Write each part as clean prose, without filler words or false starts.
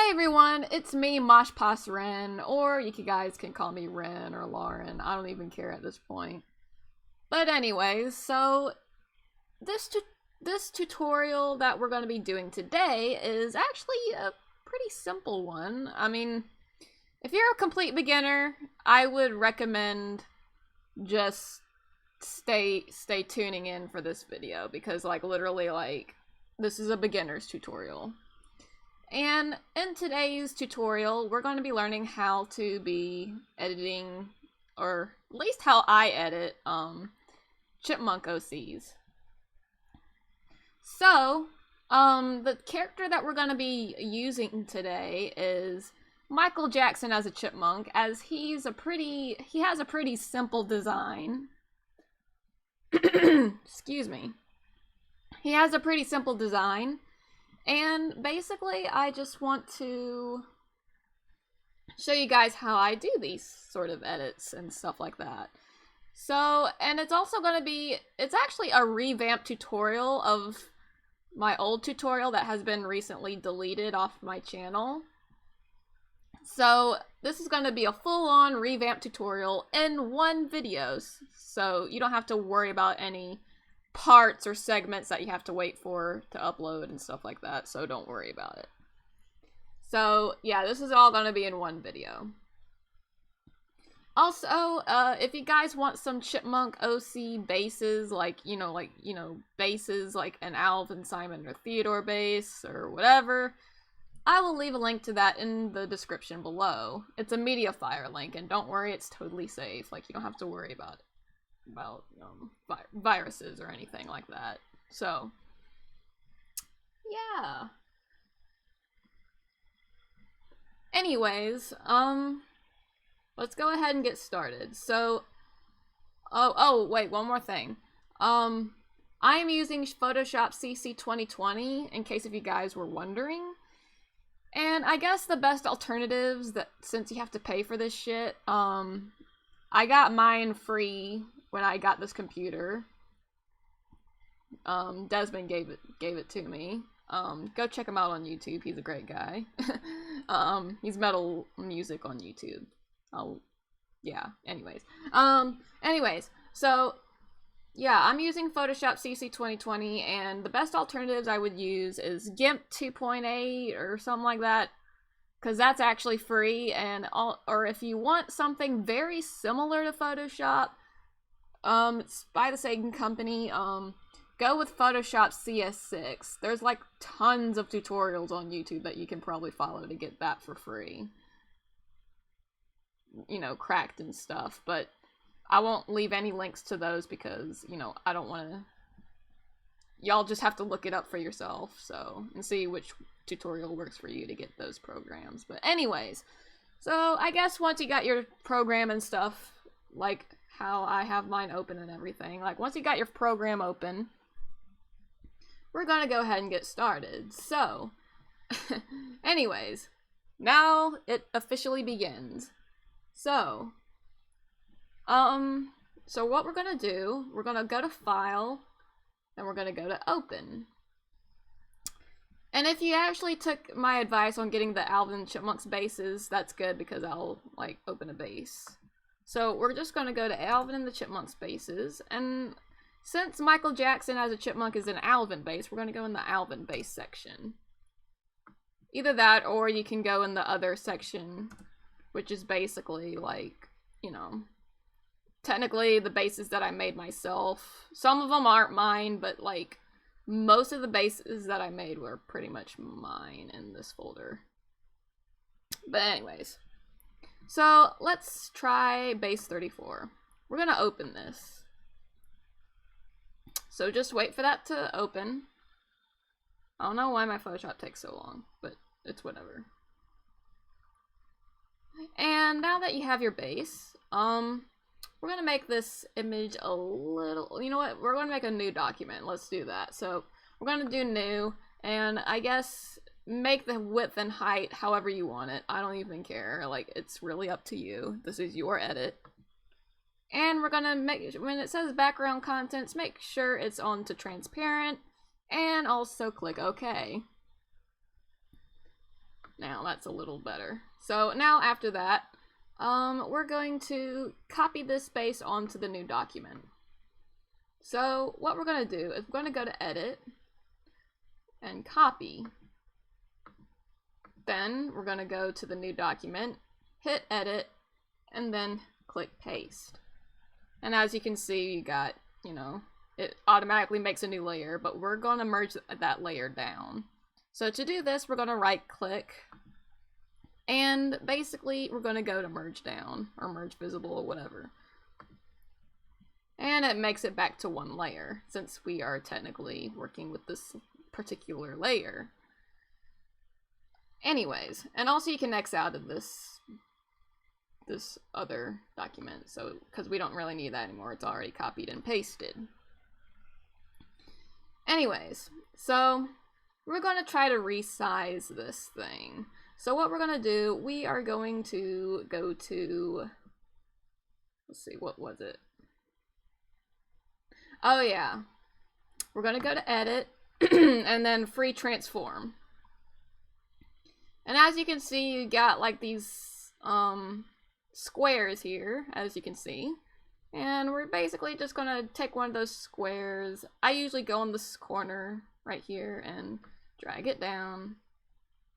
Hey everyone, it's me, modification, or you guys can call me Ren or Lauren. I don't even care at this point. But anyways, so this tutorial that we're going to be doing today is actually a pretty simple one. I mean, if you're a complete beginner, I would recommend just stay tuning in for this video because literally this is a beginner's tutorial. And in today's tutorial, we're going to be learning how to be editing, or at least how I edit, Chipmunk OCs. So, the character that we're going to be using today is Michael Jackson as a chipmunk, as he has a pretty simple design. Excuse me. He has a pretty simple design. And basically, I just want to show you guys how I do these sort of edits and stuff like that. So, and it's also going to be, it's actually a revamped tutorial of my old tutorial that has been recently deleted off my channel. So, this is going to be a full-on revamped tutorial in one video. So, you don't have to worry about any parts or segments that you have to wait for to upload and stuff like that, so don't worry about it. So yeah, this is all gonna be in one video. Also, if you guys want some Chipmunk OC bases, bases like an Alvin, Simon, or Theodore base, or whatever, I will leave a link to that in the description below. It's a MediaFire link, and don't worry, it's totally safe. You don't have to worry about viruses or anything like that. So yeah, anyways, let's go ahead and get started. So wait, one more thing. I am using Photoshop CC 2020 in case if you guys were wondering. And I guess the best alternatives, that since you have to pay for this shit, I got mine free when I got this computer. Desmond gave it to me. Go check him out on YouTube. He's a great guy. He's metal music on YouTube. Yeah, anyways. So yeah, I'm using Photoshop CC 2020, and the best alternatives I would use is GIMP 2.8 or something like that, because that's actually free. Or if you want something very similar to Photoshop, it's by the same company, go with Photoshop CS6. There's tons of tutorials on YouTube that you can probably follow to get that for free. Cracked and stuff, but I won't leave any links to those because, I don't want to... Y'all just have to look it up for yourself, and see which tutorial works for you to get those programs. But anyways, so I guess once you got your program and stuff, like how I have mine open and everything, once you got your program open, we're gonna go ahead and get started. So, anyways, now it officially begins. So what we're gonna do, we're gonna go to File, and we're gonna go to Open. And if you actually took my advice on getting the Alvin Chipmunks bases, that's good because I'll, open a base. So we're just gonna go to Alvin and the Chipmunks bases, and since Michael Jackson as a chipmunk is an Alvin base, we're gonna go in the Alvin base section. Either that, or you can go in the other section, which is basically, technically the bases that I made myself. Some of them aren't mine, but, most of the bases that I made were pretty much mine in this folder. But anyways, so let's try base 34. We're gonna open this. So just wait for that to open. I don't know why my Photoshop takes so long, but it's whatever. And now that you have your base, we're gonna make this image a little, you know what, we're gonna make a new document. Let's do that. So we're gonna do new, and I guess make the width and height however you want it. I don't even care, it's really up to you. This is your edit. And we're gonna make, when it says background contents, make sure it's on to transparent, and also click OK. Now that's a little better. So now after that, we're going to copy this space onto the new document. So what we're going to do is we're going to go to Edit and Copy. Then we're going to go to the new document, hit Edit, and then click Paste. And as you can see, you got, you know, it automatically makes a new layer, but we're going to merge that layer down. So to do this, we're going to right click, and basically we're going to go to merge down, or merge visible, or whatever. And it makes it back to one layer, since we are technically working with this particular layer. Anyways, and also you can X out of this other document, so because we don't really need that anymore, it's already copied and pasted. Anyways, so we're going to try to resize this thing. So what we're going to do, we are going to go to, let's see, what was it? Oh yeah, we're going to go to Edit and then Free Transform. And as you can see, you got like these squares here, as you can see. And we're basically just going to take one of those squares. I usually go in this corner right here and drag it down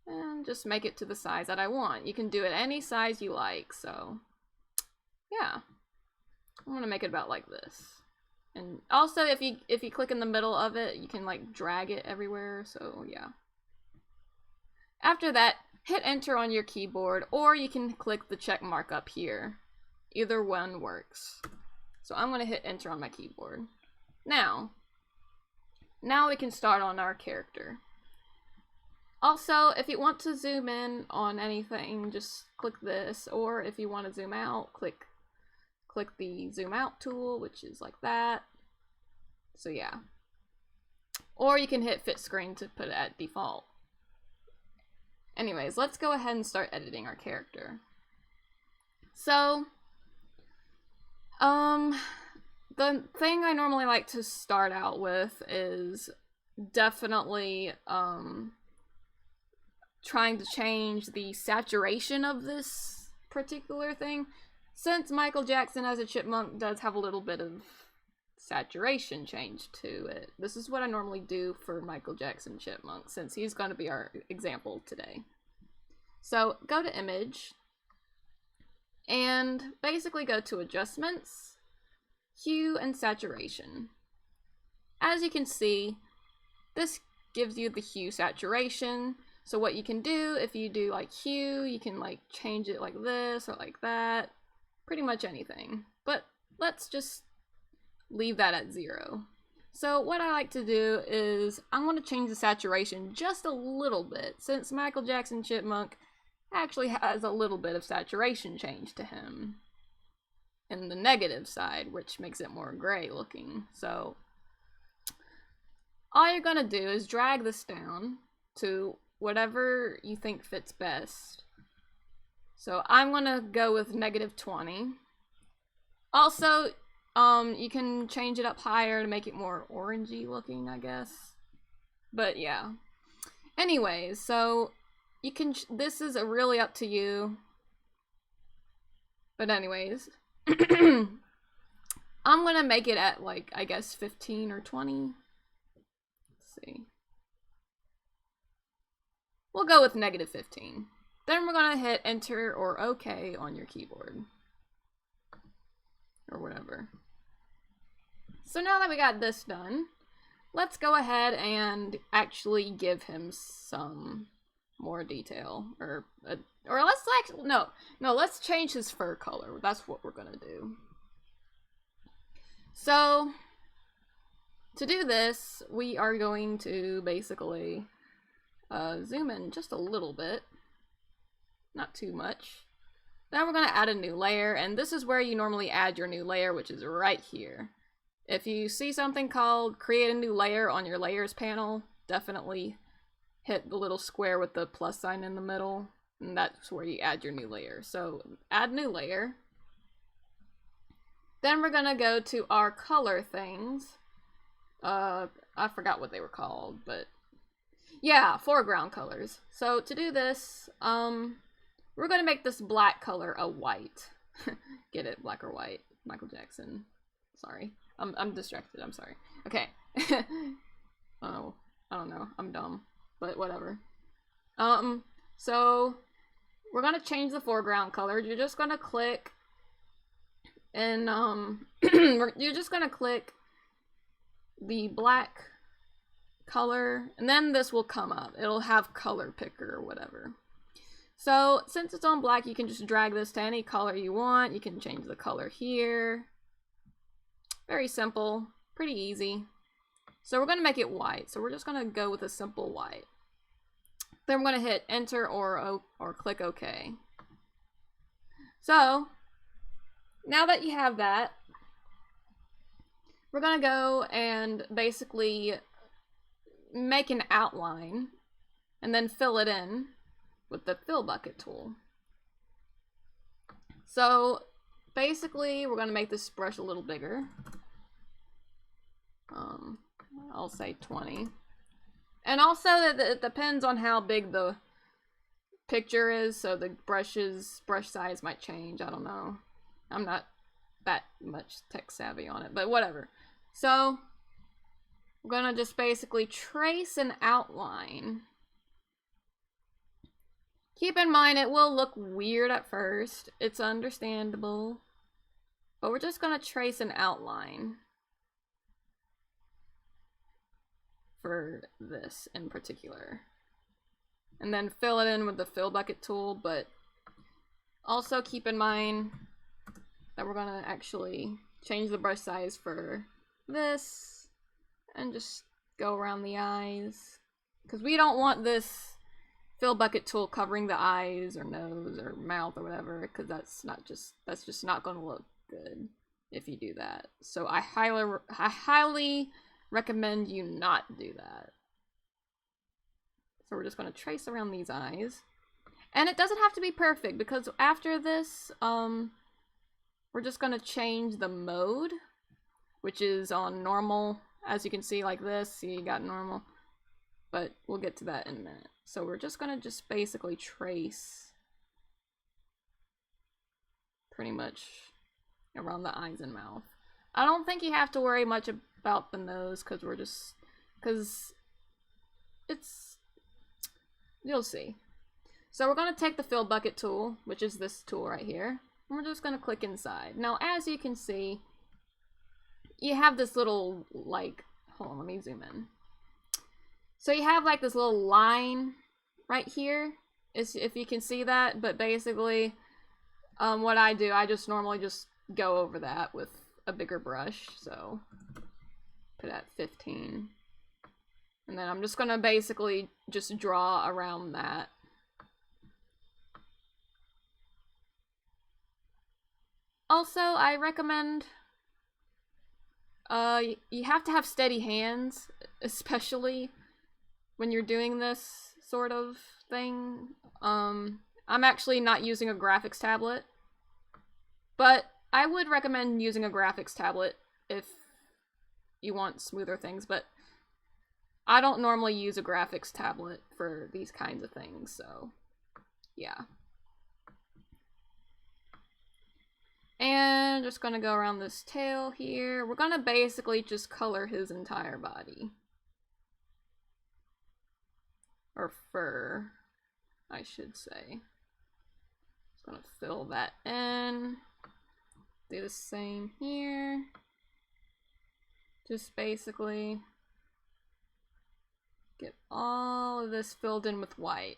and just make it to the size that I want. You can do it any size you like, so yeah. I'm going to make it about like this. And also if you click in the middle of it, you can like drag it everywhere, so yeah. After that, hit enter on your keyboard, or you can click the check mark up here. Either one works. So I'm going to hit enter on my keyboard. Now we can start on our character. Also, if you want to zoom in on anything, just click this, or if you want to zoom out, click the zoom out tool, which is like that. So yeah. Or you can hit fit screen to put it at default. Anyways, let's go ahead and start editing our character. So, the thing I normally like to start out with is definitely, trying to change the saturation of this particular thing. Since Michael Jackson as a chipmunk does have a little bit of saturation change to it, this is what I normally do for Michael Jackson Chipmunk, since he's going to be our example today. So go to Image, and basically go to Adjustments, Hue, and Saturation. As you can see, this gives you the hue saturation. So what you can do, if you do like hue, you can like change it like this or like that. Pretty much anything. But let's just leave that at 0. So what I like to do is I'm going to change the saturation just a little bit, since Michael Jackson Chipmunk actually has a little bit of saturation change to him in the negative side, which makes it more gray looking. So all you're going to do is drag this down to whatever you think fits best. So I'm going to go with -20. Also, you can change it up higher to make it more orangey looking, I guess. But yeah. Anyways, so you can, this is really up to you. But anyways, I'm gonna make it at like, I guess 15 or 20. Let's see. We'll go with -15. Then we're gonna hit enter or OK on your keyboard. Or whatever. So now that we got this done, let's go ahead and actually give him some more detail. Or let's actually, no, let's change his fur color. That's what we're gonna do. So, to do this, we are going to basically zoom in just a little bit. Not too much. Then we're going to add a new layer, and this is where you normally add your new layer, which is right here. If you see something called create a new layer on your layers panel, definitely hit the little square with the plus sign in the middle, and that's where you add your new layer. So add new layer. Then we're going to go to our color things. I forgot what they were called, but Yeah, foreground colors. So to do this, we're gonna make this black color a white. Get it? Black or white? Michael Jackson. Sorry. I'm distracted, I'm sorry. Okay. Oh, I don't know. I'm dumb. But whatever. So we're gonna change the foreground color. You're just gonna click and you're just gonna click the black color, and then this will come up. It'll have color picker or whatever. So since it's on black, you can just drag this to any color you want. You can change the color here. Very simple, pretty easy. So we're gonna make it white. So we're just gonna go with a simple white. Then we're gonna hit enter or click OK. So now that you have that, we're gonna go and basically make an outline and then fill it in with the fill bucket tool. So basically we're gonna make this brush a little bigger. I'll say 20. And also it depends on how big the picture is, so the brush size might change. I don't know. I'm not that much tech savvy on it, but whatever. So we're gonna just basically trace an outline. Keep in mind it will look weird at first. It's understandable. But we're just gonna trace an outline for this in particular. And then fill it in with the fill bucket tool, but also keep in mind that we're gonna actually change the brush size for this and just go around the eyes, because we don't want this fill bucket tool covering the eyes or nose or mouth or whatever, because that's just not gonna look good if you do that. So I highly recommend you not do that. So we're just gonna trace around these eyes. And it doesn't have to be perfect, because after this, we're just gonna change the mode, which is on normal. As you can see, like this, see, you got normal. But we'll get to that in a minute. So we're just gonna basically trace pretty much around the eyes and mouth. I don't think you have to worry much about the nose, because it's, you'll see. So we're gonna take the fill bucket tool, which is this tool right here, and we're just gonna click inside. Now, as you can see, you have this little, like, hold on, let me zoom in. So you have like this little line right here, if you can see that, but basically, what I do, I just normally just go over that with a bigger brush, so put it at 15. And then I'm just gonna basically just draw around that. Also, I recommend, you have to have steady hands, especially when you're doing this sort of thing. I'm actually not using a graphics tablet, but I would recommend using a graphics tablet if you want smoother things, but I don't normally use a graphics tablet for these kinds of things, so yeah. And just gonna go around this tail here. We're gonna basically just color his entire body. Or fur, I should say. Just gonna fill that in. Do the same here. Just basically get all of this filled in with white.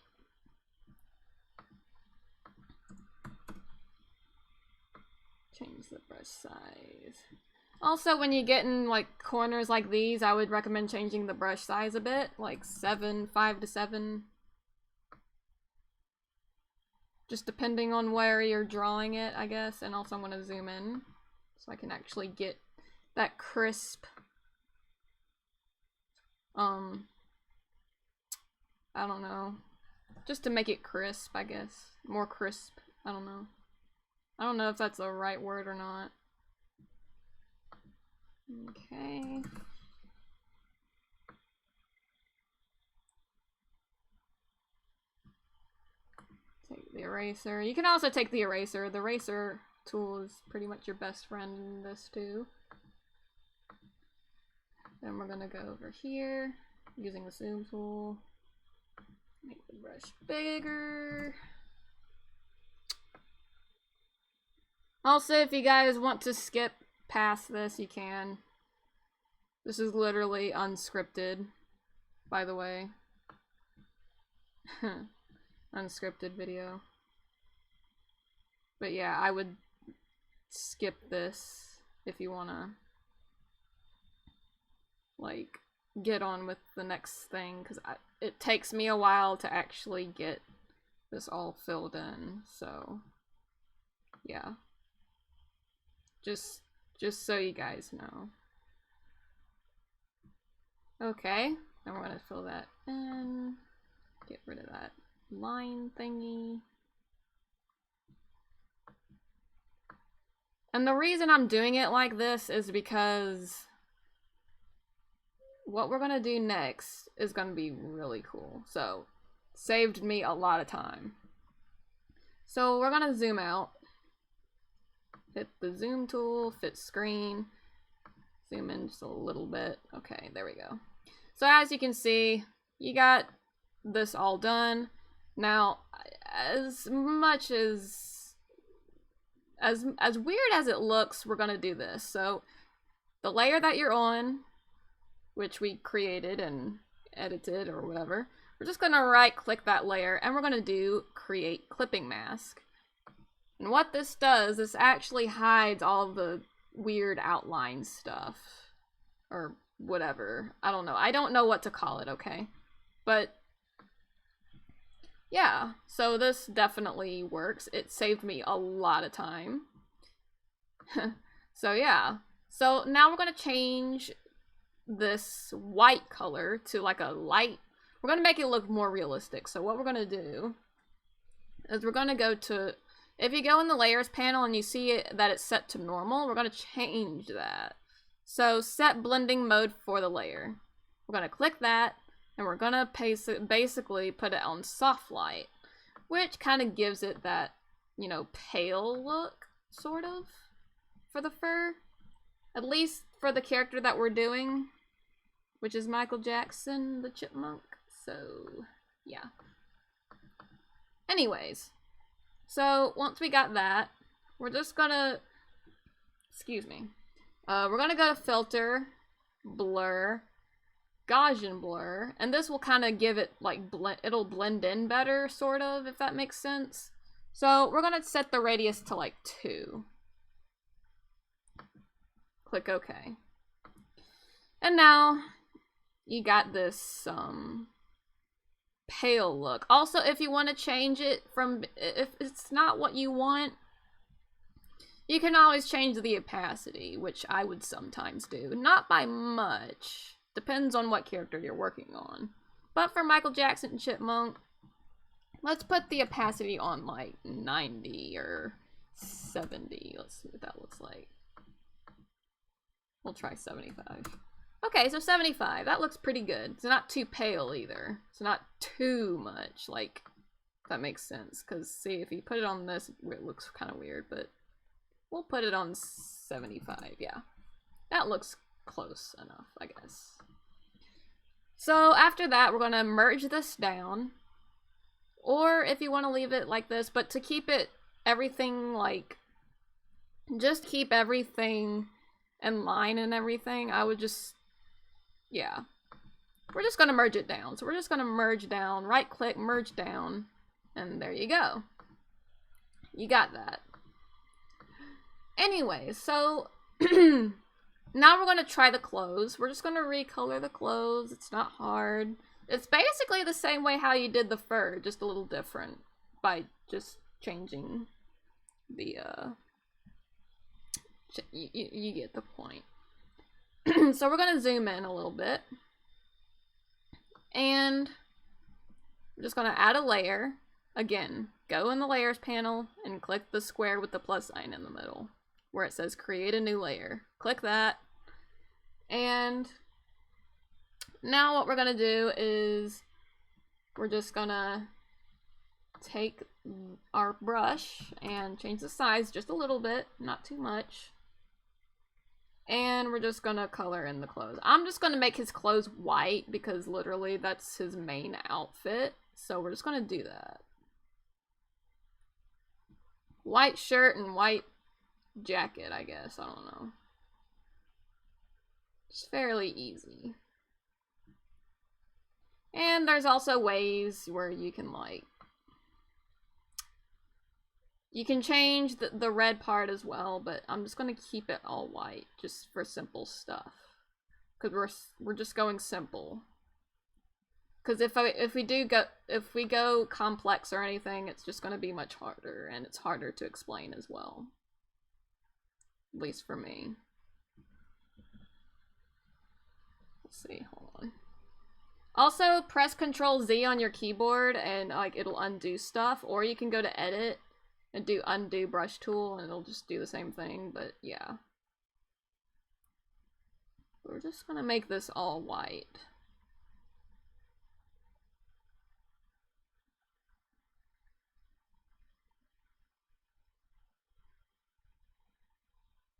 Change the brush size. Also, when you get in like corners like these, I would recommend changing the brush size a bit, like 5 to 7. Just depending on where you're drawing it, I guess. And also I'm gonna zoom in so I can actually get that crisp, I don't know, just to make it crisp, I guess. More crisp, I don't know. I don't know if that's the right word or not. Okay. eraser. You can also take the eraser. The eraser tool is pretty much your best friend in this too. Then we're gonna go over here using the zoom tool. Make the brush bigger. Also, if you guys want to skip past this, you can. This is literally unscripted, by the way. Unscripted video. But yeah, I would skip this if you wanna, like, get on with the next thing, because it takes me a while to actually get this all filled in, so yeah. Just so you guys know. Okay, then we're gonna fill that in. Get rid of that line thingy. And the reason I'm doing it like this is because what we're gonna do next is gonna be really cool. So, saved me a lot of time. So we're gonna zoom out. Hit the zoom tool, fit screen. Zoom in just a little bit. Okay, there we go. So as you can see, you got this all done. Now, as much as weird as it looks, we're gonna do this. So the layer that you're on, which we created and edited or whatever, we're just gonna right click that layer and we're gonna do create clipping mask. And what this does, this actually hides all of the weird outline stuff or whatever. I don't know. I don't know what to call it, okay? But yeah, so this definitely works. It saved me a lot of time. So yeah. So now we're gonna change this white color to like a light. We're gonna make it look more realistic. So what we're gonna do is we're gonna go to, if you go in the layers panel and you see that it's set to normal, we're gonna change that. So set blending mode for the layer. We're gonna click that and we're gonna basically put it on soft light, which kind of gives it that, you know, pale look, sort of, for the fur. At least for the character that we're doing, which is Michael Jackson, the Chipmunk. So, yeah. Anyways, so once we got that, we're just gonna, excuse me, we're gonna go to filter, blur, Gaussian blur, and this will kind of give it like it'll blend in better, sort of, if that makes sense. So we're gonna set the radius to like 2. Click OK. And now you got this pale look. Also, if you want to change it from, if it's not what you want, you can always change the opacity, which I would sometimes do. Not by much. Depends on what character you're working on. But for Michael Jackson and Chipmunk, let's put the opacity on like 90 or 70. Let's see what that looks like. We'll try 75. Okay, so 75. That looks pretty good. It's not too pale either. It's not too much, like, if that makes sense. Because, see, if you put it on this, it looks kind of weird, but we'll put it on 75, yeah. That looks close enough, I guess. So after that, we're going to merge this down. Or if you want to leave it like this, but to keep it, everything, like, just keep everything in line and everything, I would just, yeah. We're just going to merge it down. So we're just going to merge down, right click, merge down, and there you go. You got that. Anyway, so now we're going to try the clothes. We're just going to recolor the clothes. It's not hard. It's basically the same way how you did the fur, just a little different by just changing the, you get the point. So we're going to zoom in a little bit. And we're just going to add a layer. Again, go in the layers panel and click the square with the plus sign in the middle where it says create a new layer. Click that. And now what we're going to do is we're just going to take our brush and change the size just a little bit, not too much. And we're just gonna color in the clothes. I'm just gonna make his clothes white because literally that's his main outfit. So we're just gonna do that. White shirt and white jacket, I guess. I don't know. It's fairly easy. And there's also ways where you can, like, you can change the red part as well, but I'm just gonna keep it all white just for simple stuff. Cause we're just going simple. Cause if we go complex or anything, it's just gonna be much harder, and it's harder to explain as well. At least for me. Let's see, hold on. Also, press Ctrl Z on your keyboard and like it'll undo stuff, or you can go to edit and do undo brush tool and it'll just do the same thing, but yeah. We're just gonna make this all white.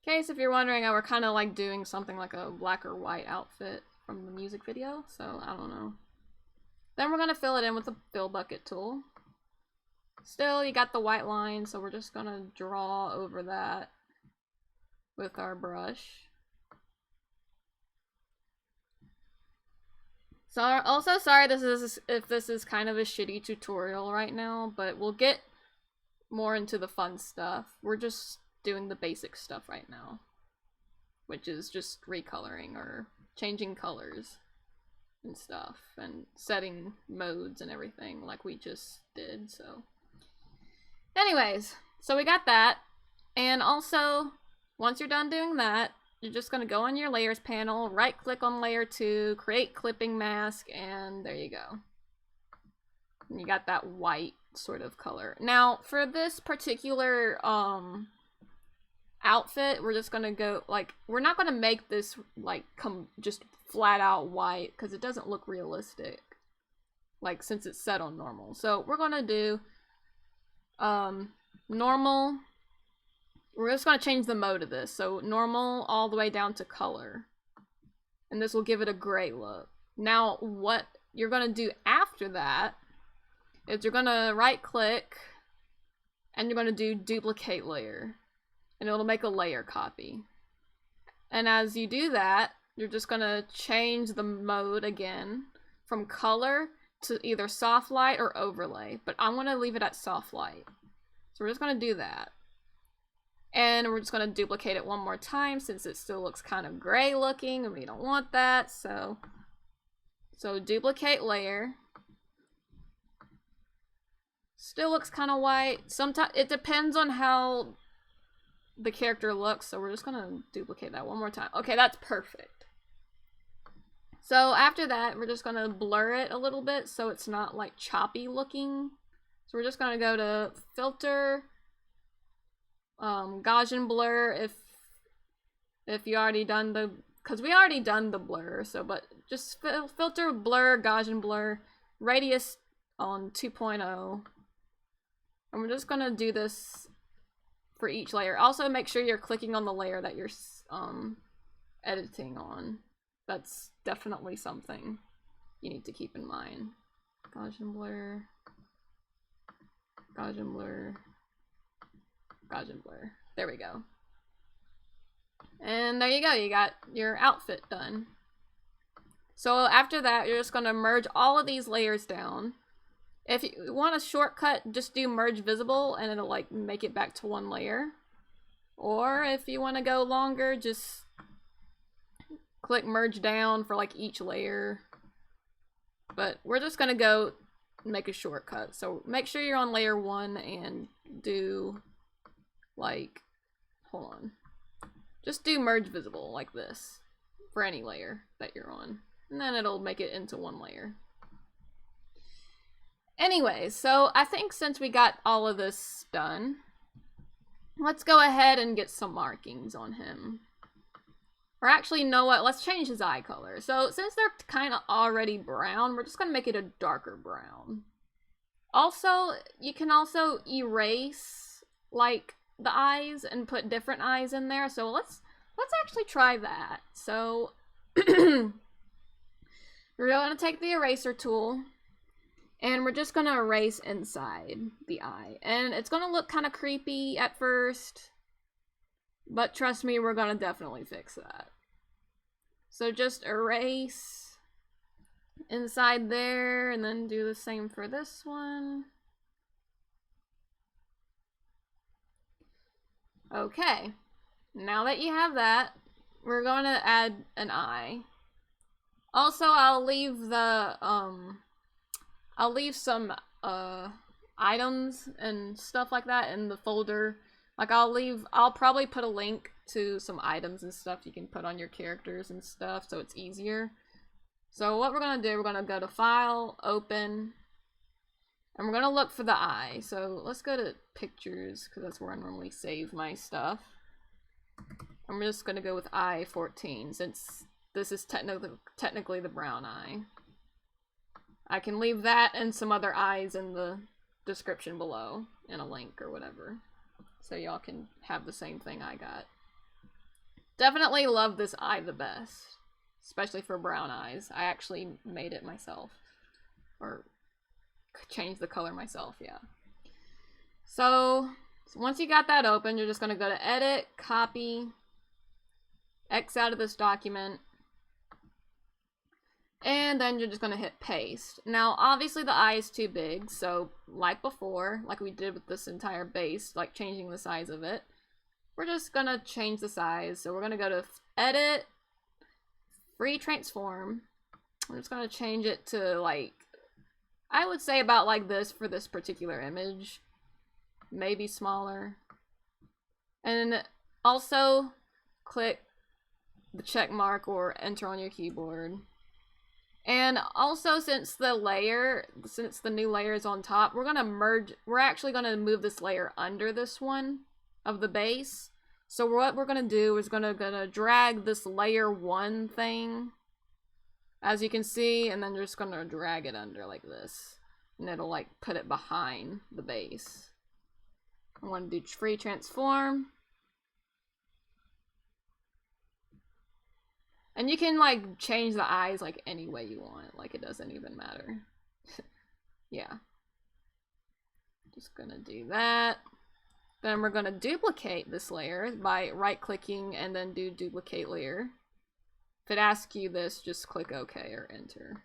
In case if you're wondering, we're kind of like doing something like a black or white outfit from the music video, so I don't know. Then we're gonna fill it in with the fill bucket tool. Still, you got the white line, so we're just gonna draw over that with our brush. So, also sorry if this is kind of a shitty tutorial right now, but we'll get more into the fun stuff. We're just doing the basic stuff right now, which is just recoloring or changing colors and stuff and setting modes and everything like we just did, so. Anyways, so we got that, and also, once you're done doing that, you're just gonna go on your layers panel, right click on layer 2, create clipping mask, and there you go. And you got that white sort of color. Now, for this particular outfit, we're just gonna go, like, we're not gonna make this, like, just flat out white, because it doesn't look realistic, like, since it's set on normal. So, we're gonna do normal. We're just gonna change the mode of this, so normal all the way down to color, and this will give it a gray look. Now what you're gonna do after that is you're gonna right click and you're gonna do duplicate layer, and it'll make a layer copy. And as you do that, you're just gonna change the mode again from color to either soft light or overlay, but I'm gonna leave it at soft light. So we're just gonna do that. And we're just gonna duplicate it one more time since it still looks kind of gray looking and we don't want that, so duplicate layer. Still looks kind of white. Sometimes it depends on how the character looks, so we're just gonna duplicate that one more time. Okay, that's perfect. So after that, we're just gonna blur it a little bit so it's not like choppy looking. So we're just gonna go to filter, Gaussian blur if you already done the, because we already done the blur, so but just filter, blur, Gaussian blur, radius on 2.0, and we're just gonna do this for each layer. Also make sure you're clicking on the layer that you're editing on. That's definitely something you need to keep in mind. Gaussian blur, Gaussian blur, Gaussian blur. There we go. And there you go, you got your outfit done. So after that, you're just gonna merge all of these layers down. If you want a shortcut, just do merge visible and it'll like make it back to one layer. Or if you want to go longer, just click merge down for like each layer. But we're just gonna go make a shortcut. So make sure you're on layer 1 and do like, hold on. Just do merge visible like this for any layer that you're on. And then it'll make it into one layer. Anyway, so I think since we got all of this done, let's go ahead and get some markings on him. Or actually, you know what? Let's change his eye color. So since they're kind of already brown, we're just going to make it a darker brown. Also, you can also erase like the eyes and put different eyes in there. So let's actually try that. So we're going to take the eraser tool and we're just going to erase inside the eye. And it's going to look kind of creepy at first, but trust me, we're going to definitely fix that. So just erase inside there and then do the same for this one. Okay, now that you have that, we're going to add an eye. Also, I'll leave some items and stuff like that in the folder. Like I'll probably put a link to some items and stuff you can put on your characters and stuff so it's easier. So what we're gonna do, we're gonna go to File, Open, and we're gonna look for the eye. So let's go to Pictures, because that's where I normally save my stuff. I'm just gonna go with eye 14, since this is technically the brown eye. I can leave that and some other eyes in the description below, in a link or whatever. So y'all can have the same thing I got. Definitely love this eye the best. Especially for brown eyes. I actually made it myself. Or changed the color myself, yeah. So once you got that open, you're just going to go to Edit, Copy, X out of this document, and then you're just going to hit Paste. Now, obviously the eye is too big, so like before, like we did with this entire base, like changing the size of it, we're just going to change the size. So we're going to go to Edit, Free Transform. I'm just going to change it to, like, I would say about like this for this particular image. Maybe smaller. And also click the check mark or enter on your keyboard. And also, since the new layer is on top, we're actually going to move this layer under this one of the base. So what we're going to do is gonna drag this layer 1 thing, as you can see, and then you're just going to drag it under like this. And it'll like put it behind the base. I want to do Free Transform. And you can like change the eyes like any way you want. Like it doesn't even matter. Yeah. Just gonna do that. Then we're gonna duplicate this layer by right-clicking and then do Duplicate Layer. If it asks you this, just click OK or Enter.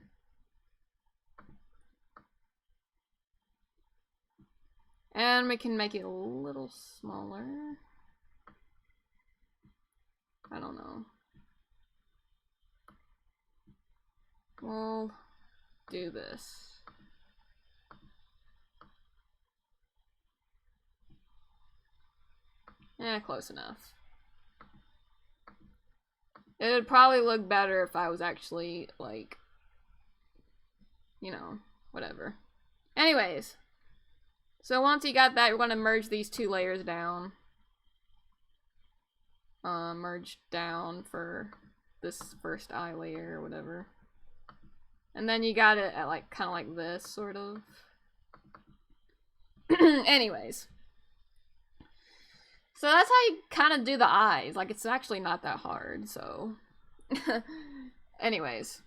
And we can make it a little smaller. I don't know. We'll do this. Eh, close enough. It would probably look better if I was actually, like, you know, whatever. Anyways. So once you got that, we're going to merge these 2 layers down. Merge down for this first eye layer or whatever. And then you got it at, like, kind of like this, sort of. Anyways. So that's how you kind of do the eyes. Like, it's actually not that hard, so. Anyways.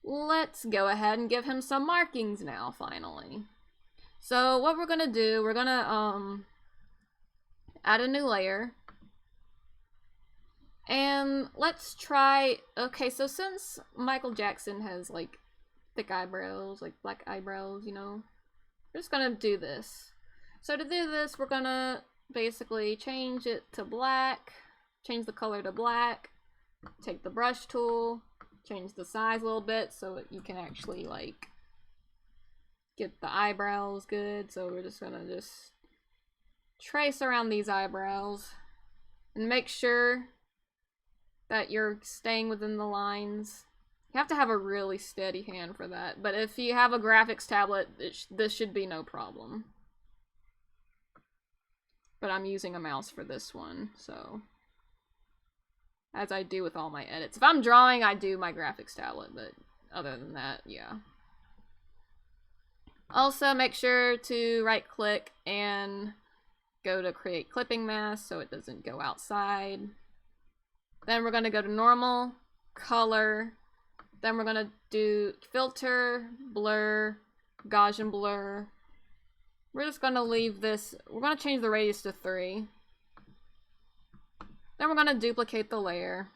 Let's go ahead and give him some markings now, finally. So what we're gonna do, we're gonna add a new layer. And let's try, okay, so since Michael Jackson has like thick eyebrows, like black eyebrows, you know, we're just gonna do this. So to do this, we're gonna basically change it to black, change the color to black, take the brush tool, change the size a little bit so you can actually like get the eyebrows good. So we're just gonna trace around these eyebrows and make sure that you're staying within the lines. You have to have a really steady hand for that, but if you have a graphics tablet, this should be no problem. But I'm using a mouse for this one, so as I do with all my edits. If I'm drawing, I do my graphics tablet, but other than that, yeah. Also, make sure to right click and go to create clipping mask so it doesn't go outside. Then we're going to go to normal, color. Then we're going to do filter, blur, Gaussian blur. We're just going to leave this, we're going to change the radius to 3. Then we're going to duplicate the layer.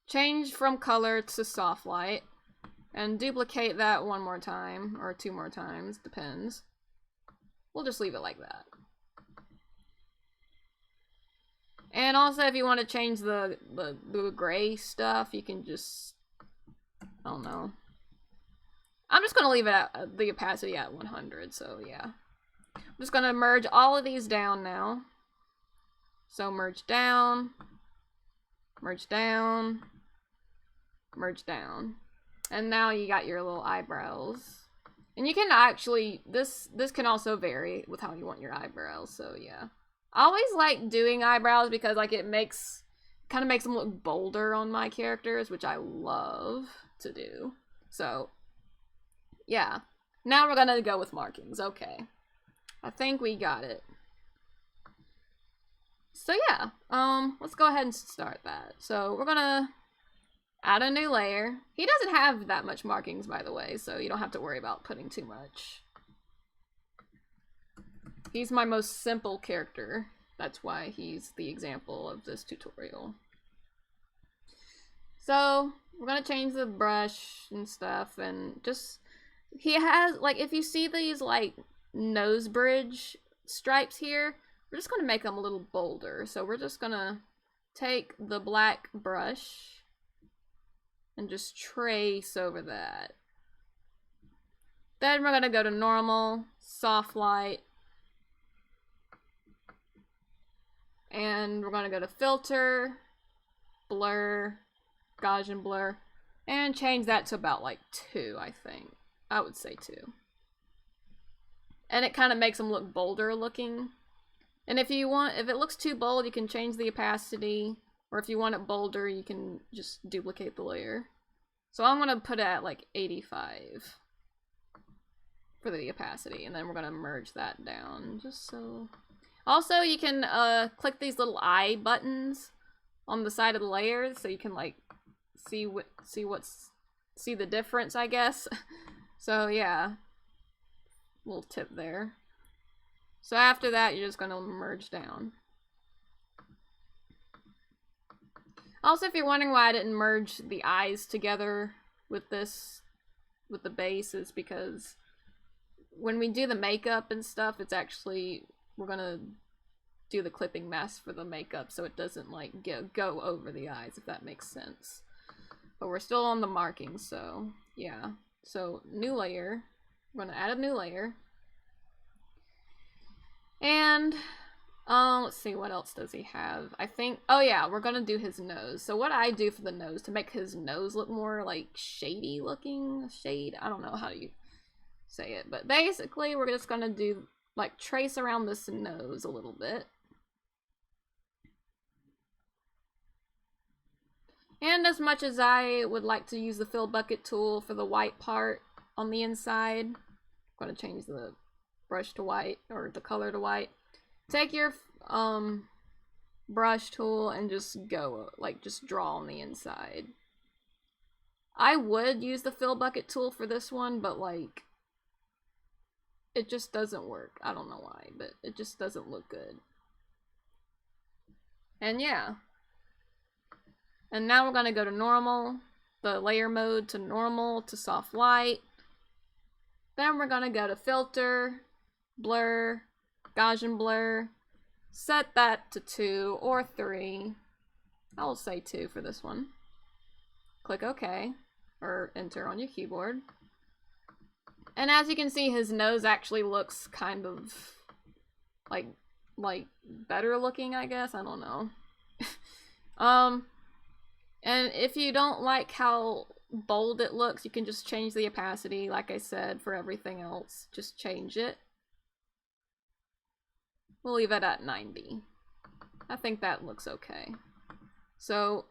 Change from color to soft light. And duplicate that one more time, or 2 more times, depends. We'll just leave it like that. And also, if you want to change the gray stuff, you can just, I don't know. I'm just going to leave it at the opacity at 100, so yeah. I'm just going to merge all of these down now. So merge down, merge down, merge down. And now you got your little eyebrows. And you can actually, this can also vary with how you want your eyebrows, so yeah. I always like doing eyebrows because like it kind of makes them look bolder on my characters, which I love to do. So, yeah. Now we're gonna go with markings, okay. I think we got it. So yeah, let's go ahead and start that. So we're gonna add a new layer. He doesn't have that much markings, by the way, so you don't have to worry about putting too much. He's my most simple character. That's why he's the example of this tutorial. So, we're gonna change the brush and stuff, and just, he has, like, if you see these, like, nose bridge stripes here, we're just gonna make them a little bolder. So we're just gonna take the black brush and just trace over that. Then we're gonna go to normal, soft light, and we're gonna go to filter, blur, Gaussian blur, and change that to about like 2, I think. I would say 2. And it kind of makes them look bolder looking. And if you want, if it looks too bold, you can change the opacity, or if you want it bolder, you can just duplicate the layer. So I'm gonna put it at like 85 for the opacity, and then we're gonna merge that down, just so. Also, you can click these little eye buttons on the side of the layers, so you can like see the difference, I guess. So yeah, little tip there. So after that, you're just gonna merge down. Also, if you're wondering why I didn't merge the eyes together with this, with the base, is because when we do the makeup and stuff, it's actually, we're gonna do the clipping mask for the makeup so it doesn't like go over the eyes, if that makes sense. But we're still on the markings, so yeah. So new layer, we're gonna add a new layer. And let's see, what else does he have? I think, oh yeah, we're gonna do his nose. So what I do for the nose, to make his nose look more like shady looking, I don't know how you say it, but basically we're just gonna do like trace around this nose a little bit. And as much as I would like to use the fill bucket tool for the white part on the inside, I'm gonna change the brush to white, or the color to white. Take your brush tool and just go, like, just draw on the inside. I would use the fill bucket tool for this one, but like, it just doesn't work. I don't know why, but it just doesn't look good. And yeah. And now we're gonna go to normal, the layer mode to normal to soft light. Then we're gonna go to filter, blur, Gaussian blur, set that to 2 or 3. I'll say 2 for this one. Click OK, or enter on your keyboard. And as you can see, his nose actually looks kind of like better looking, I guess. I don't know. And if you don't like how bold it looks, you can just change the opacity, like I said, for everything else. Just change it. We'll leave it at 90. I think that looks okay. So,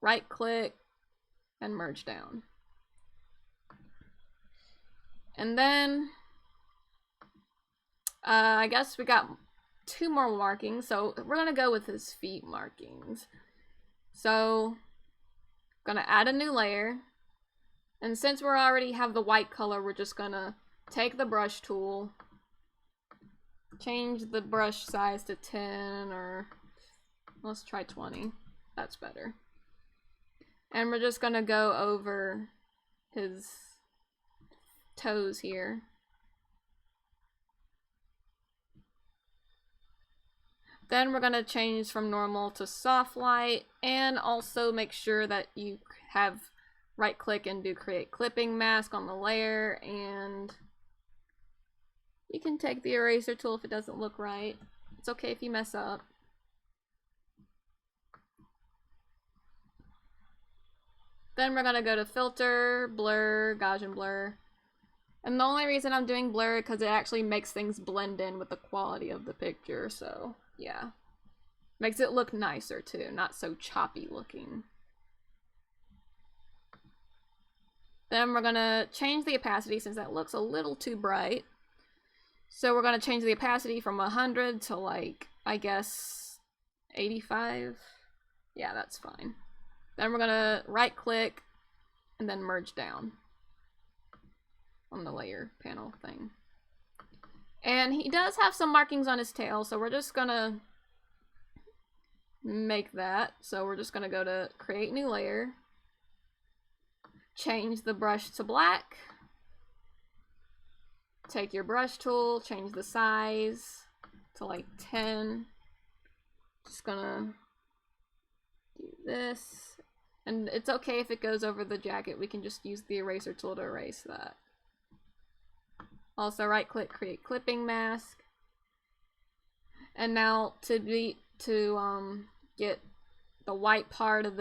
right click and merge down. And then I guess we got 2 more markings, so we're gonna go with his feet markings. So gonna add a new layer, and since we already have the white color, we're just gonna take the brush tool, change the brush size to 10, or let's try 20. That's better. And we're just gonna go over his toes here. Then we're gonna change from normal to soft light, and also make sure that you have right click and do create clipping mask on the layer, and you can take the eraser tool if it doesn't look right. It's okay if you mess up. Then we're gonna go to filter, blur, Gaussian blur. And the only reason I'm doing blur is because it actually makes things blend in with the quality of the picture, so yeah. Makes it look nicer too, not so choppy looking. Then we're gonna change the opacity since that looks a little too bright. So we're gonna change the opacity from 100 to like, I guess, 85. Yeah, that's fine. Then we're gonna right click and then merge down on the layer panel thing. And he does have some markings on his tail, so we're just gonna make that. So we're just gonna go to create new layer, change the brush to black, take your brush tool, change the size to like 10. Just gonna do this. And it's okay if it goes over the jacket, we can just use the eraser tool to erase that. Also right click, create clipping mask. And now to get the white part of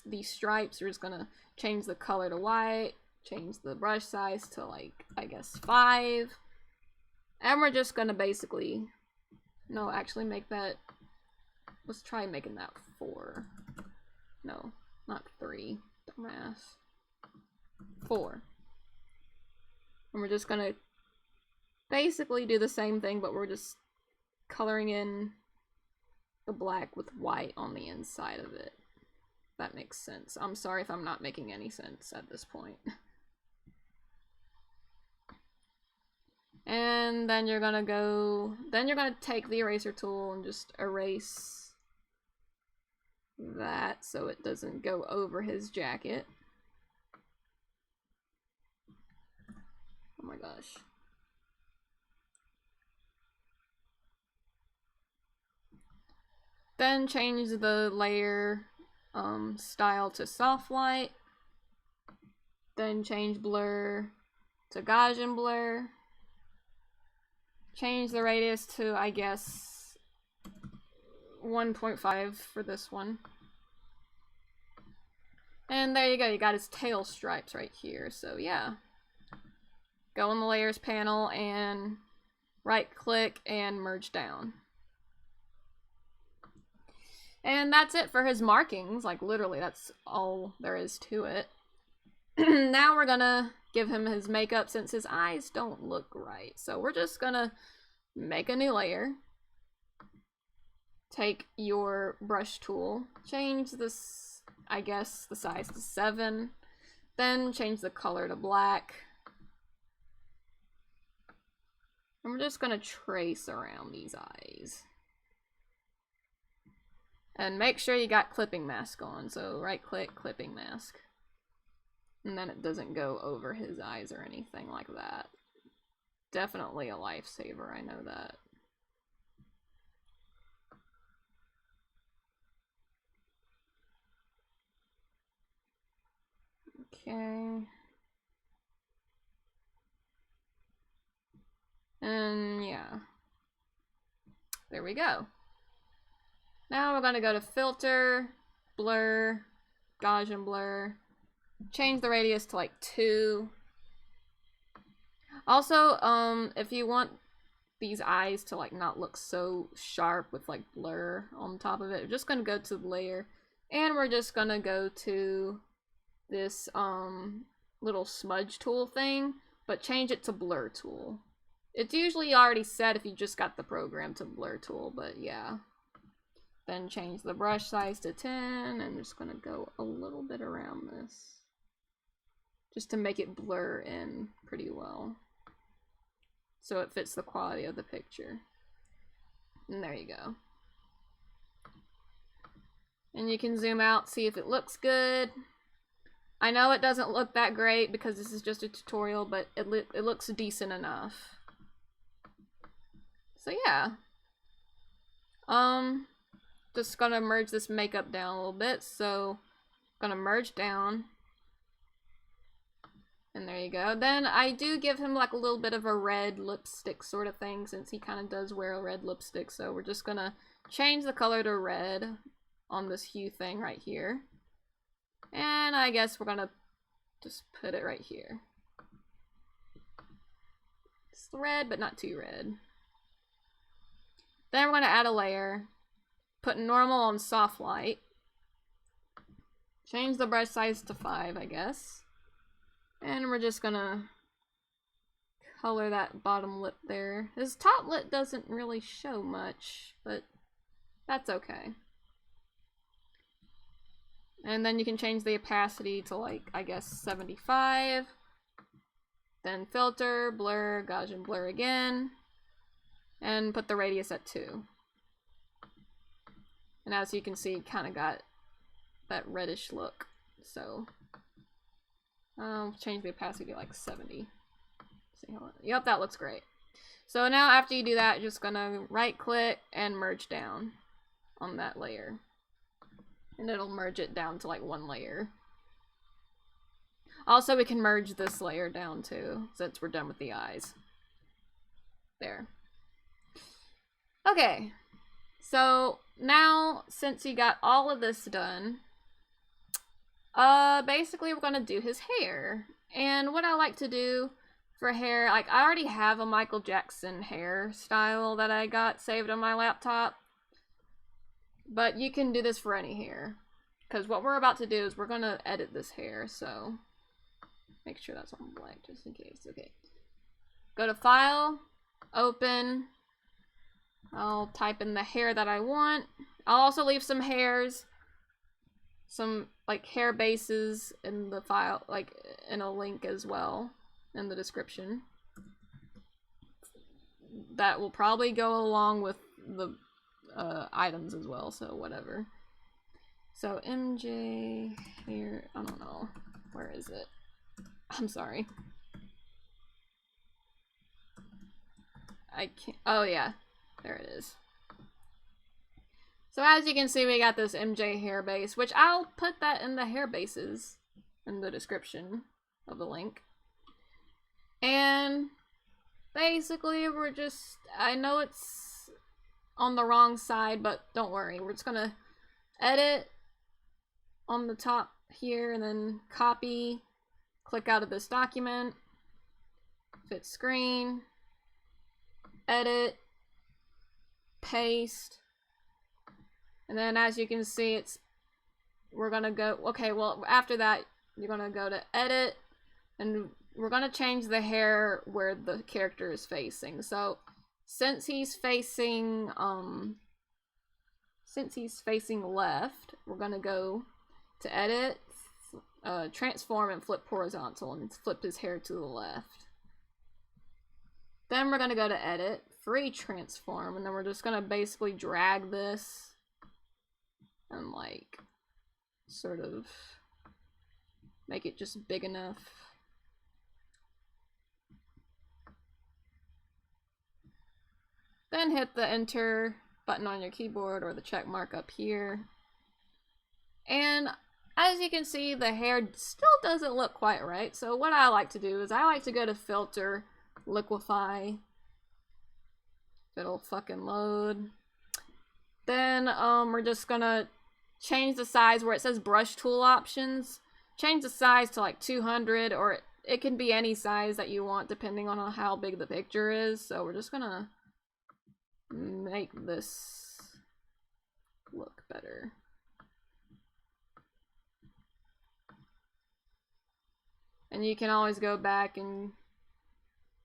these stripes, we're just gonna change the color to white, change the brush size to like, I guess 5. And we're just gonna basically, no, actually make that, let's try making that 4. No, not 3, dumbass. 4. And we're just gonna basically do the same thing, but we're just coloring in the black with white on the inside of it. That makes sense. I'm sorry if I'm not making any sense at this point. And then you're gonna take the eraser tool and just erase that so it doesn't go over his jacket. Oh my gosh. Then change the layer style to soft light. Then change blur to Gaussian blur. Change the radius to, I guess, 1.5 for this one. And there you go, you got his tail stripes right here, so yeah. Go in the layers panel and right click and merge down. And that's it for his markings, like literally that's all there is to it. Now we're gonna give him his makeup since his eyes don't look right. So we're just gonna make a new layer. Take your brush tool, change this, I guess, the size to 7. Then change the color to black. And we're just gonna trace around these eyes. And make sure you got clipping mask on, so right click, clipping mask. And then it doesn't go over his eyes or anything like that. Definitely a lifesaver, I know that. Okay. And yeah. There we go. Now we're gonna go to filter, blur, Gaussian blur, change the radius to like 2. Also, if you want these eyes to like not look so sharp with like blur on top of it, we're just gonna go to the layer and we're just gonna go to this little smudge tool thing. but change it to blur tool. It's usually already set if you just got the program to blur tool, but yeah. Then change the brush size to 10, and I'm just gonna go a little bit around this, just to make it blur in pretty well, so it fits the quality of the picture. And there you go. And you can zoom out, see if it looks good. I know it doesn't look that great because this is just a tutorial, but it looks decent enough. So yeah. Just gonna merge this makeup down a little bit, so gonna merge down. And there you go. Then I do give him like a little bit of a red lipstick sort of thing, since he kind of does wear a red lipstick, so we're just gonna change the color to red on this hue thing right here. And I guess we're gonna just put it right here. It's red, but not too red. Then we're gonna add a layer. Put normal on soft light. Change the brush size to 5, I guess. And we're just gonna color that bottom lip there. His top lip doesn't really show much, but that's okay. And then you can change the opacity to, like, I guess 75. Then filter, blur, Gaussian blur again. And put the radius at 2. And as you can see, it kind of got that reddish look. So I'll change the opacity to like 70. See how yep, that looks great. So now after you do that, you're just gonna right click and merge down on that layer. And it'll merge it down to like 1 layer. Also, we can merge this layer down too, since we're done with the eyes. There. Okay. So now, since you got all of this done, basically we're gonna do his hair. And what I like to do for hair, like I already have a Michael Jackson hairstyle that I got saved on my laptop, but you can do this for any hair, because what we're about to do is we're gonna edit this hair, so make sure that's on black just in case. Okay, go to File, Open. I'll type in the hair that I want. I'll also leave some hairs, some like hair bases in the file, like in a link as well in the description. That will probably go along with the items as well, so whatever. So MJ hair, I don't know, where is it? I'm sorry. I can't, oh yeah. There it is. So as you can see, we got this MJ hair base, which I'll put that in the hair bases in the description of the link. And basically we're just, I know it's on the wrong side, but don't worry. We're just gonna edit on the top here and then copy, click out of this document, fit screen, edit, paste, and then as you can see, we're gonna go, okay, well after that you're gonna go to edit, and we're gonna change the hair where the character is facing. So since he's facing left, we're gonna go to edit, transform, and flip horizontal, and flip his hair to the left. Then we're gonna go to edit, free transform, and then we're just gonna basically drag this and like sort of make it just big enough. Then hit the enter button on your keyboard or the check mark up here. And as you can see, the hair still doesn't look quite right. So what I like to do is I like to go to filter, liquify. It'll fucking load. Then we're just gonna change the size where it says brush tool options. Change the size to like 200, or it can be any size that you want depending on how big the picture is. So we're just gonna make this look better. And you can always go back and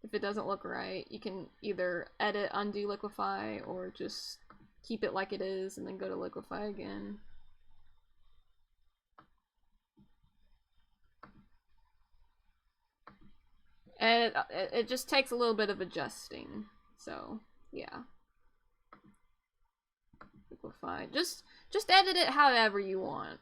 if it doesn't look right, you can either edit, undo liquify, or just keep it like it is and then go to liquify again. And it just takes a little bit of adjusting. So, yeah. Liquify. Just edit it however you want.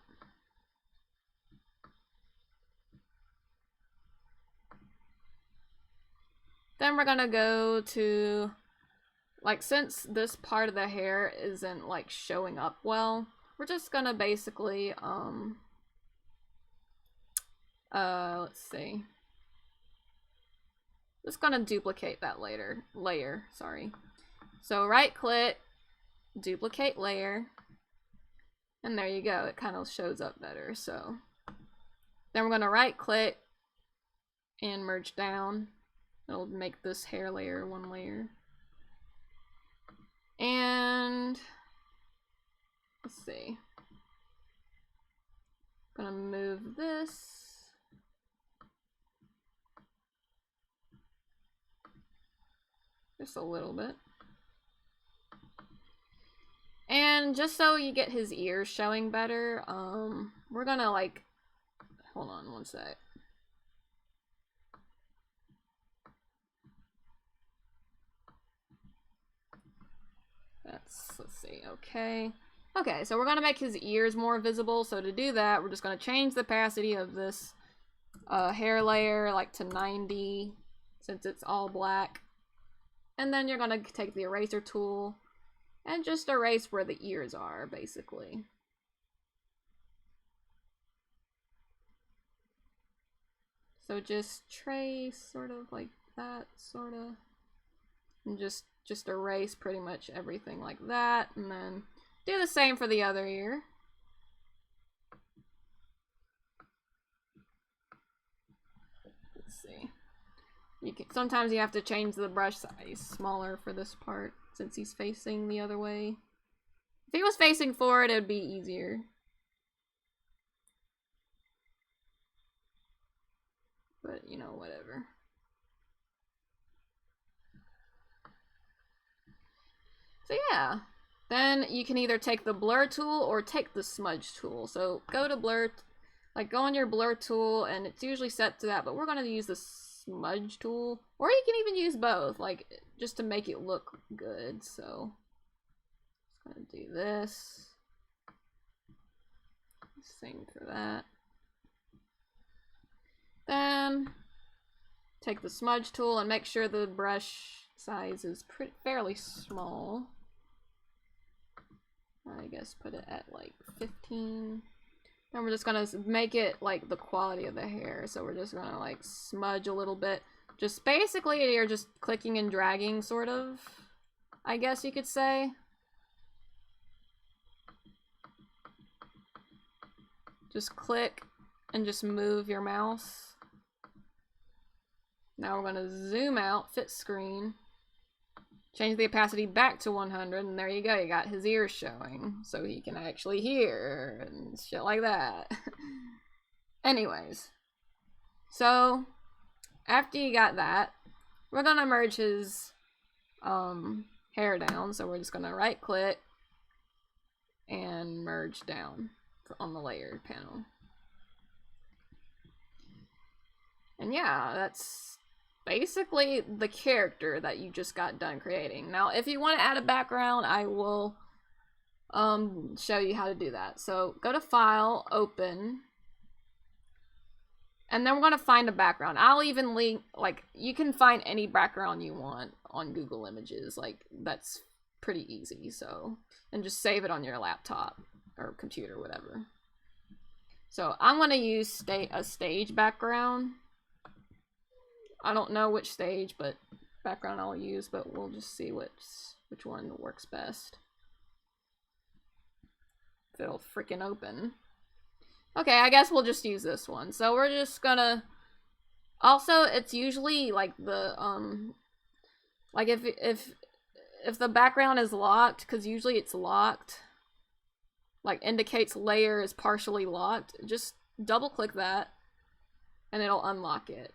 Then we're gonna go to, like, since this part of the hair isn't, like, showing up well, we're just gonna basically, let's see. Just gonna duplicate that layer, sorry. So right click, duplicate layer, and there you go, it kind of shows up better. So then we're gonna right click and merge down. It'll make this hair layer one layer. And let's see. Gonna move this. Just a little bit. And just so you get his ears showing better, we're gonna, like, hold on one sec. Let's see, okay. Okay, so we're gonna make his ears more visible, so to do that, we're just gonna change the opacity of this hair layer, like, to 90, since it's all black. And then you're gonna take the eraser tool and just erase where the ears are, basically. So just trace, sort of like that, sort of. And just erase pretty much everything like that, and then do the same for the other ear. Let's see. Sometimes you have to change the brush size smaller for this part, since he's facing the other way. If he was facing forward, it would be easier. But, you know, whatever. So yeah, then you can either take the blur tool or take the smudge tool. So go to blur, like go on your blur tool, and it's usually set to that, but we're gonna use the smudge tool, or you can even use both, like just to make it look good. So just gonna do this. Same for that. Then take the smudge tool and make sure the brush size is fairly small. I guess put it at like 15. Then we're just gonna make it like the quality of the hair. So we're just gonna like smudge a little bit. Just basically you're just clicking and dragging, sort of, I guess you could say. Just click and just move your mouse. Now we're gonna zoom out, fit screen. Change the opacity back to 100, and there you go, you got his ears showing, so he can actually hear, and shit like that. Anyways, so, after you got that, we're gonna merge his, hair down, so we're just gonna right click, and merge down on the layer panel. And yeah, that's basically the character that you just got done creating. Now, if you want to add a background, I will show you how to do that. So go to File, Open, and then we're going to find a background. I'll even link, like, you can find any background you want on Google Images. Like, that's pretty easy. So, and just save it on your laptop or computer, whatever. So I'm going to use a stage background. I don't know which stage, but background I'll use, but we'll just see which one works best. If it'll freaking open. Okay, I guess we'll just use this one. So we're just gonna, also it's usually like the like if the background is locked, because usually it's locked, like indicates layer is partially locked, just double click that and it'll unlock it.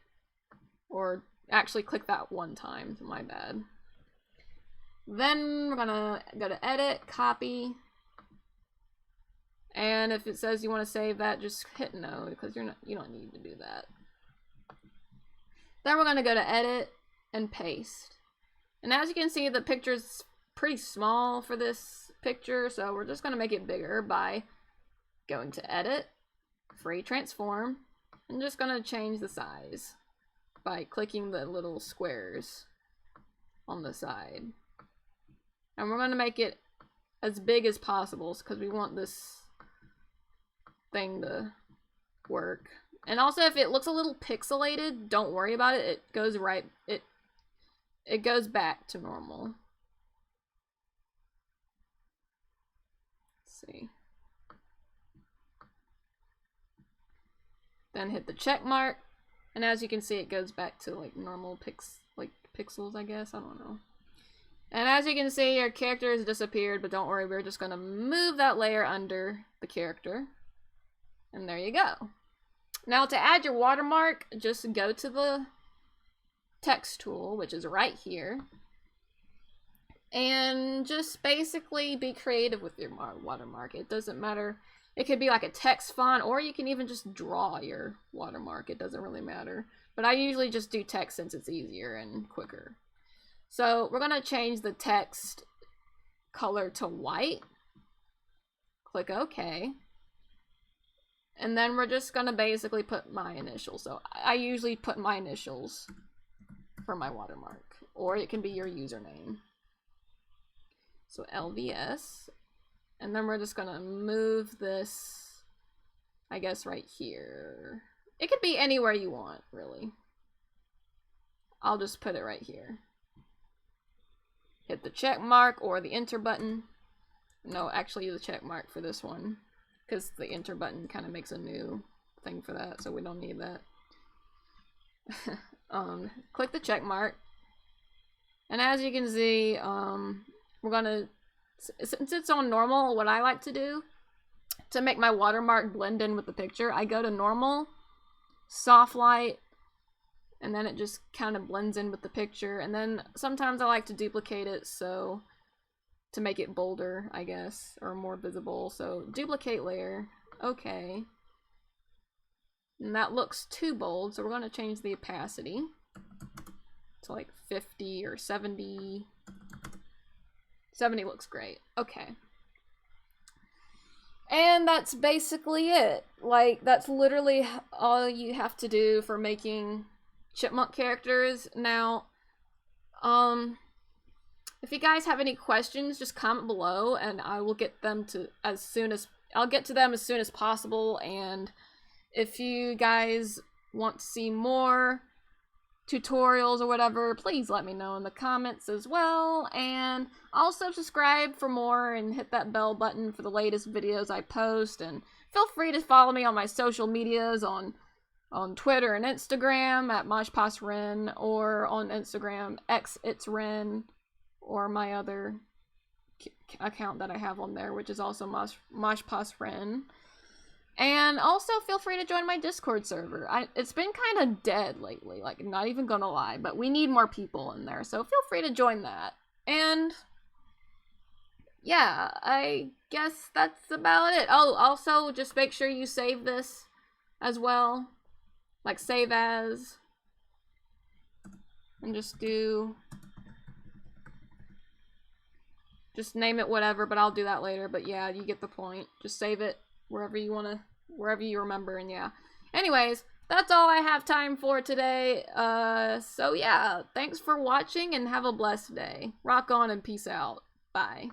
Or Actually, click that one time. My bad. Then we're gonna go to edit, copy. And if it says you want to save that, just hit no, because you don't need to do that. Then we're gonna go to edit and paste. And as you can see, the picture's pretty small for this picture, so we're just gonna make it bigger by going to edit, free transform, and just gonna change the size by clicking the little squares on the side. And we're gonna make it as big as possible because we want this thing to work. And also, if it looks a little pixelated, don't worry about it. It goes right, it goes back to normal. Let's see. Then hit the check mark, and as you can see, it goes back to like normal pixels, I guess. I don't know. And as you can see, your character has disappeared, but don't worry, we're just gonna move that layer under the character. And there you go. Now to add your watermark, just go to the text tool, which is right here. And just basically be creative with your watermark. It doesn't matter. It could be like a text font, or you can even just draw your watermark. It doesn't really matter. But I usually just do text since it's easier and quicker. So we're gonna change the text color to white. Click OK. And then we're just gonna basically put my initials. So I usually put my initials for my watermark, or it can be your username. So LVS. And then we're just gonna move this, I guess, right here. It could be anywhere you want, really. I'll just put it right here. Hit the check mark or the enter button. No, actually the check mark for this one, because the enter button kind of makes a new thing for that, so we don't need that. Click the check mark. And as you can see, we're gonna, since it's on normal, what I like to do to make my watermark blend in with the picture, I go to normal, soft light, and then it just kind of blends in with the picture. And then sometimes I like to duplicate it so to make it bolder, I guess, or more visible. So duplicate layer, okay. And that looks too bold, so we're going to change the opacity to like 50 or 70. 70 looks great. Okay. And that's basically it. Like, that's literally all you have to do for making Chipmunk characters. Now, if you guys have any questions, just comment below and I will get them to I'll get to them as soon as possible. And if you guys want to see more tutorials or whatever, please let me know in the comments as well. And also subscribe for more and hit that bell button for the latest videos I post. And feel free to follow me on my social medias on Twitter and Instagram at modification, or on Instagram x.itsren, or my other account that I have on there, which is also modification. And also feel free to join my Discord server. It's been kind of dead lately, like, not even gonna lie, but we need more people in there, so feel free to join that. And yeah, I guess that's about it. Oh, also just make sure you save this as well, like save as, and just name it whatever, but I'll do that later. But yeah, you get the point. Just save it wherever you remember. And yeah, anyways, that's all I have time for today. So yeah, thanks for watching and have a blessed day. Rock on and peace out. Bye.